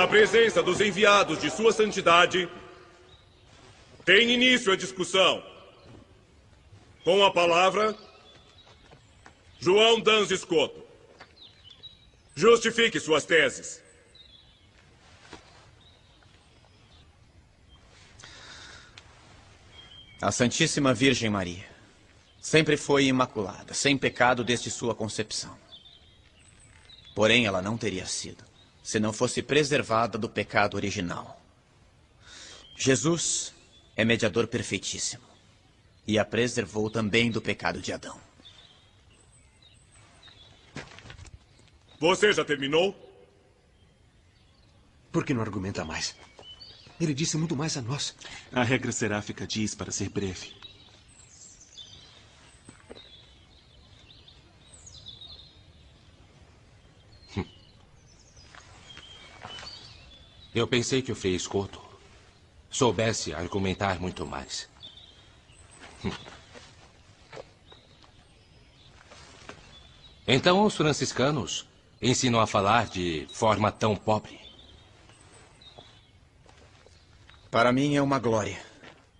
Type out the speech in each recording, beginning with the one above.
Na presença dos enviados de Sua Santidade, tem início a discussão. Com a palavra, João Dans Escoto. Justifique suas teses. A Santíssima Virgem Maria sempre foi imaculada, sem pecado desde sua concepção. Porém, ela não teria sido, se não fosse preservada do pecado original. Jesus é mediador perfeitíssimo e a preservou também do pecado de Adão. Você já terminou? Por que não argumenta mais? Ele disse muito mais a nós. A regra seráfica diz para ser breve. Eu pensei que o Frei Escoto soubesse argumentar muito mais. Então os franciscanos ensinam a falar de forma tão pobre. Para mim é uma glória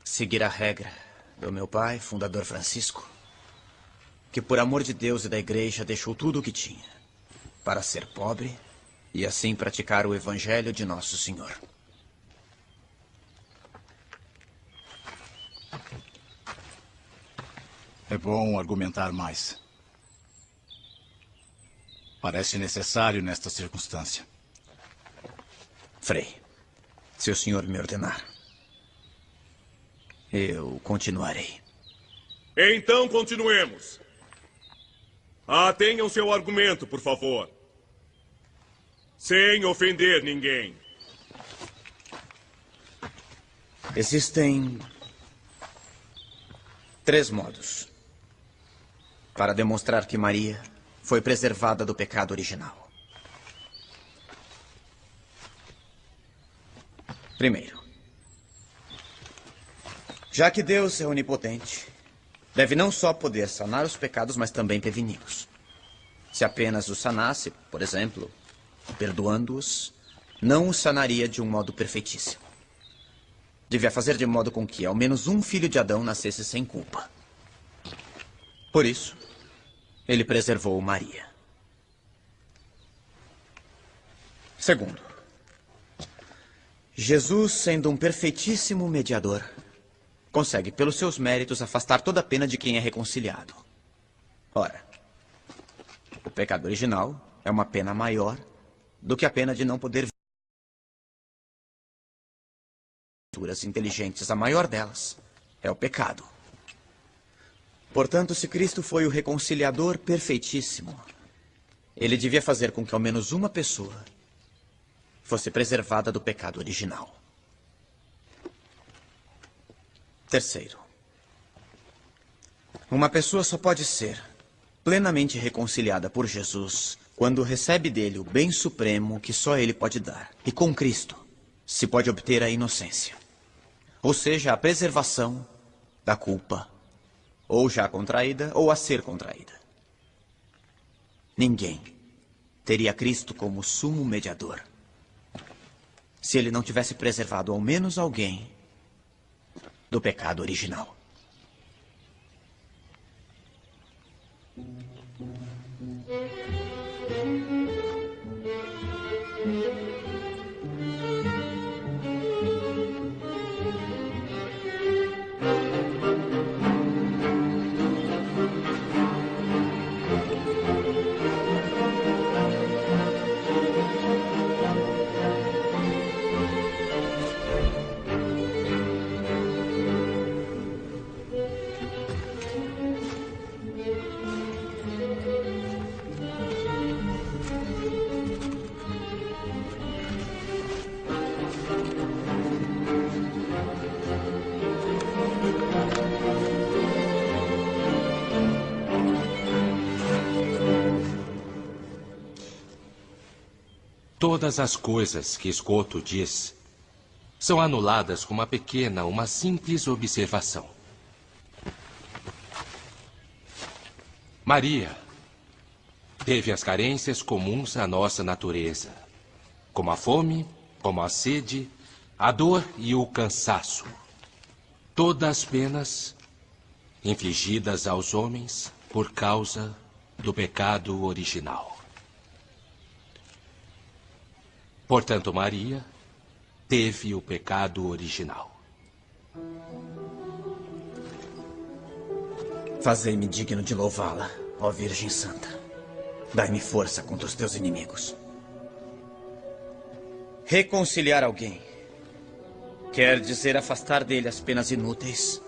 seguir a regra do meu pai, fundador Francisco, que por amor de Deus e da Igreja deixou tudo o que tinha para ser pobre e assim praticar o Evangelho de Nosso Senhor. É bom argumentar mais. Parece necessário nesta circunstância. Frei, se o senhor me ordenar, eu continuarei. Então continuemos. Tenham seu argumento, por favor. Sem ofender ninguém. Existem 3 modos para demonstrar que Maria foi preservada do pecado original. Primeiro, já que Deus é onipotente, deve não só poder sanar os pecados, mas também preveni-los. Se apenas os sanasse, por exemplo, perdoando-os, não os sanaria de um modo perfeitíssimo. Devia fazer de modo com que ao menos um filho de Adão nascesse sem culpa. Por isso, ele preservou Maria. Segundo, Jesus, sendo um perfeitíssimo mediador, consegue, pelos seus méritos, afastar toda a pena de quem é reconciliado. Ora, o pecado original é uma pena maior do que a pena de não poder criaturas inteligentes. A maior delas é o pecado. Portanto, se Cristo foi o reconciliador perfeitíssimo, ele devia fazer com que ao menos uma pessoa fosse preservada do pecado original. Terceiro, uma pessoa só pode ser plenamente reconciliada por Jesus quando recebe dele o bem supremo que só ele pode dar. E com Cristo se pode obter a inocência, ou seja, a preservação da culpa, ou já contraída ou a ser contraída. Ninguém teria Cristo como sumo mediador se ele não tivesse preservado ao menos alguém do pecado original. Todas as coisas que Escoto diz são anuladas com uma simples observação. Maria teve as carências comuns à nossa natureza, como a fome como a sede, a dor e o cansaço. Todas penas infligidas aos homens por causa do pecado original. Portanto, Maria teve o pecado original. Fazei-me digno de louvá-la, ó Virgem Santa. Dai-me força contra os teus inimigos. Reconciliar alguém quer dizer afastar dele as penas inúteis,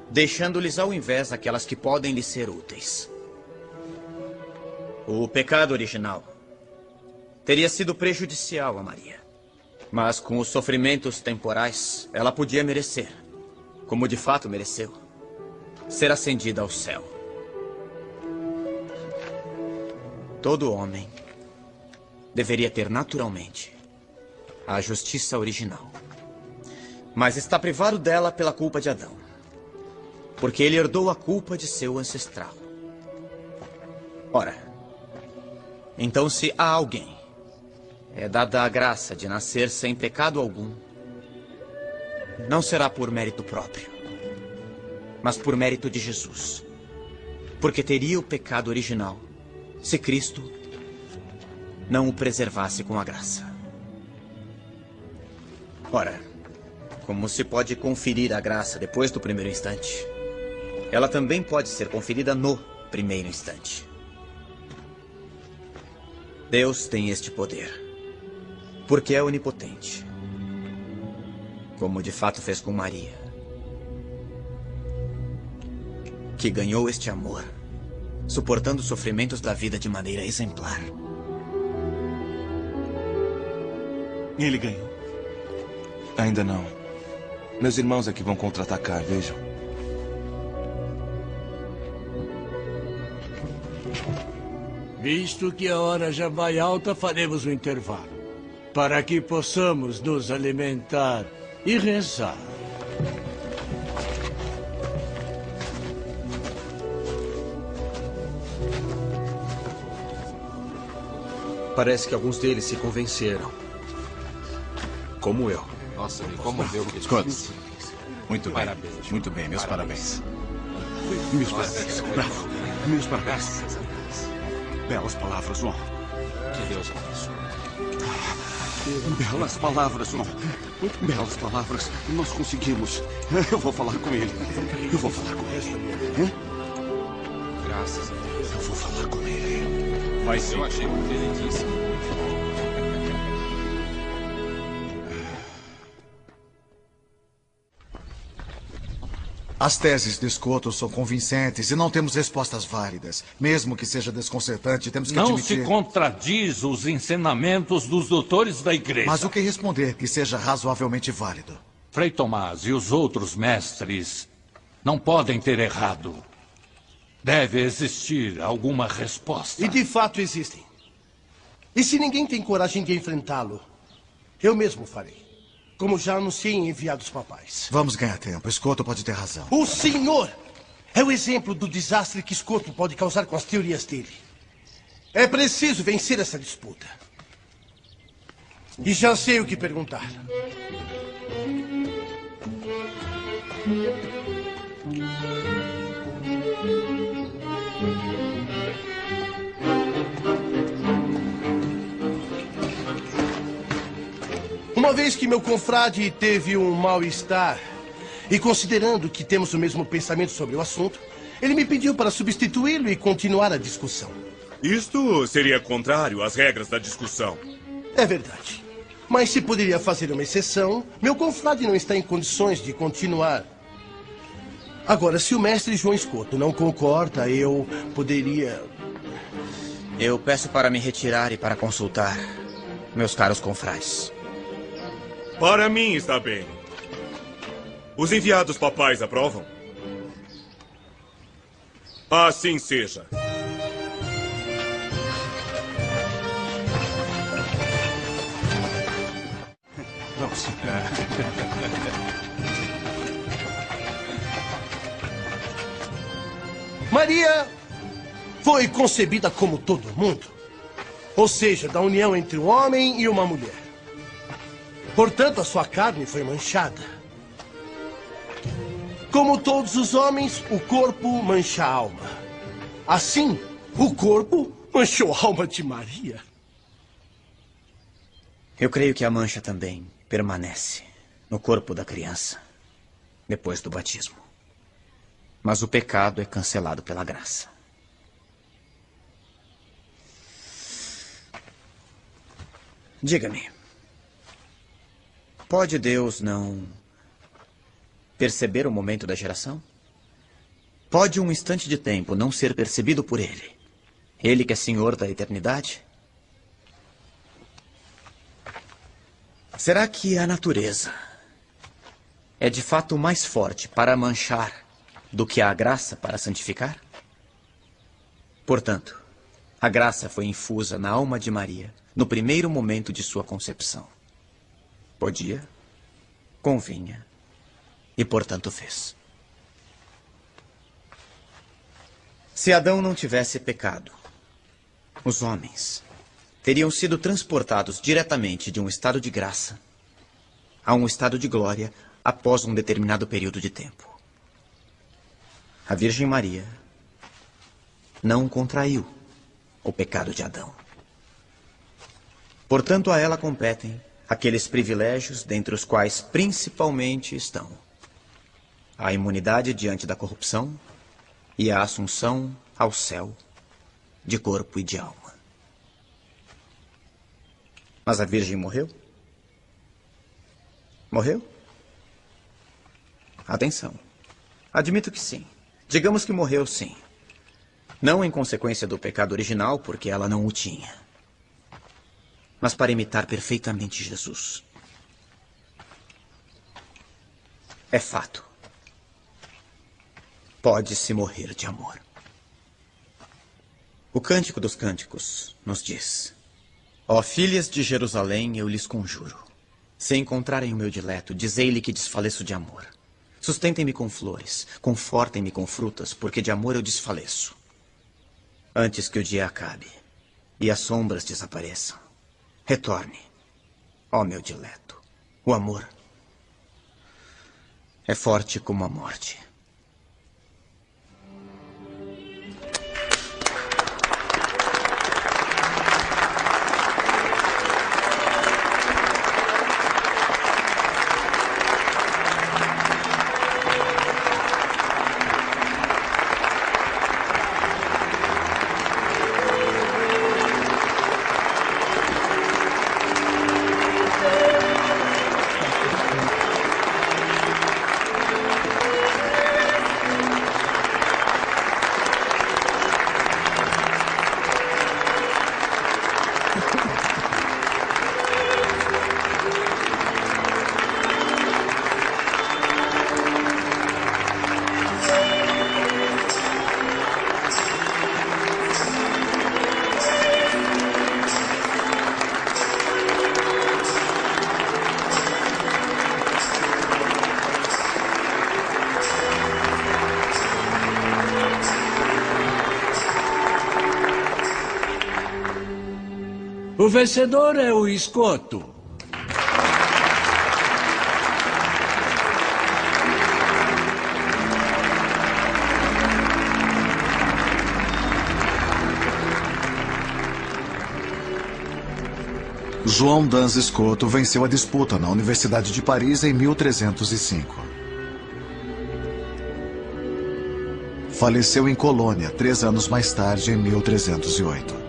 deixando-lhes ao invés aquelas que podem lhe ser úteis. O pecado original teria sido prejudicial a Maria. Mas com os sofrimentos temporais, ela podia merecer, como de fato mereceu, ser ascendida ao céu. Todo homem deveria ter naturalmente a justiça original. Mas está privado dela pela culpa de Adão, porque ele herdou a culpa de seu ancestral. Ora, então se a alguém é dada a graça de nascer sem pecado algum, não será por mérito próprio, mas por mérito de Jesus, porque teria o pecado original se Cristo não o preservasse com a graça. Ora, como se pode conferir a graça depois do primeiro instante, ela também pode ser conferida no primeiro instante. Deus tem este poder, porque é onipotente, como de fato fez com Maria, que ganhou este amor, suportando os sofrimentos da vida de maneira exemplar. Ele ganhou. Ainda não. Meus irmãos é que vão contra-atacar, vejam. Visto que a hora já vai alta, faremos um intervalo, para que possamos nos alimentar e rezar. Parece que alguns deles se convenceram. Como eu. Nossa, me comoveu. Scott, muito bem. Parabéns. Muito bem, meus parabéns. Meus parabéns. Bravo. Meus parabéns. Graças a Deus. Belas palavras, João. Que Deus abençoe. Belas palavras, João. Belas palavras. Nós conseguimos. Eu vou falar com ele. Eu vou falar com ele. Graças a Deus. Eu vou falar com ele. Vai sim. Eu achei convenientíssimo. As teses de Scotto são convincentes e não temos respostas válidas. Mesmo que seja desconcertante, temos que Não admitir... se contradiz os ensinamentos dos doutores da igreja. Mas o que responder que seja razoavelmente válido? Frei Tomás e os outros mestres não podem ter errado. Deve existir alguma resposta. E de fato existem. E se ninguém tem coragem de enfrentá-lo, eu mesmo farei. Como já anunciei em enviados papais. Vamos ganhar tempo. Scotto pode ter razão. O senhor é o exemplo do desastre que Scotto pode causar com as teorias dele. É preciso vencer essa disputa. E já sei o que perguntar. Uma vez que meu confrade teve um mal-estar, e considerando que temos o mesmo pensamento sobre o assunto, ele me pediu para substituí-lo e continuar a discussão. Isto seria contrário às regras da discussão. É verdade. Mas se poderia fazer uma exceção, meu confrade não está em condições de continuar. Agora, se o mestre João Scotto não concorda, eu poderia... Eu peço para me retirar e para consultar meus caros confrades. Para mim está bem. Os enviados papais aprovam? Assim seja. Vamos. Maria foi concebida como todo mundo. Ou seja, da união entre um homem e uma mulher. Portanto, a sua carne foi manchada. Como todos os homens, o corpo mancha a alma. Assim, o corpo manchou a alma de Maria. Eu creio que a mancha também permanece no corpo da criança depois do batismo. Mas o pecado é cancelado pela graça. Diga-me, pode Deus não perceber o momento da geração? Pode um instante de tempo não ser percebido por Ele? Ele que é Senhor da eternidade? Será que a natureza é de fato mais forte para manchar do que a graça para santificar? Portanto, a graça foi infusa na alma de Maria no primeiro momento de sua concepção. Podia, convinha e, portanto, fez. Se Adão não tivesse pecado, os homens teriam sido transportados diretamente de um estado de graça a um estado de glória após um determinado período de tempo. A Virgem Maria não contraiu o pecado de Adão. Portanto, a ela competem aqueles privilégios dentre os quais principalmente estão a imunidade diante da corrupção e a assunção ao céu de corpo e de alma. Mas a Virgem morreu? Morreu? Atenção. Admito que sim. Digamos que morreu, sim. Não em consequência do pecado original, porque ela não o tinha. Mas para imitar perfeitamente Jesus. É fato. Pode-se morrer de amor. O Cântico dos Cânticos nos diz: ó filhas de Jerusalém, eu lhes conjuro, se encontrarem o meu dileto, dizei-lhe que desfaleço de amor. Sustentem-me com flores, confortem-me com frutas, porque de amor eu desfaleço. Antes que o dia acabe e as sombras desapareçam, retorne, ó meu dileto. O amor é forte como a morte. O vencedor é o escoto. João Dans Escoto venceu a disputa na Universidade de Paris em 1305. Faleceu em Colônia 3 anos mais tarde, em 1308.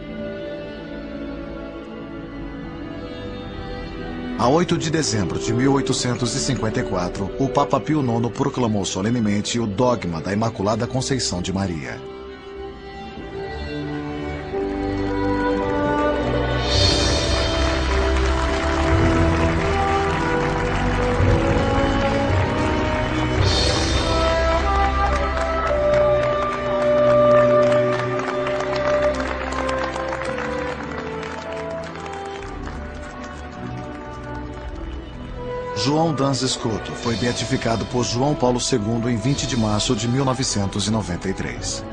A 8 de dezembro de 1854, o Papa Pio IX proclamou solenemente o dogma da Imaculada Conceição de Maria. João Dans Escoto foi beatificado por João Paulo II em 20 de março de 1993.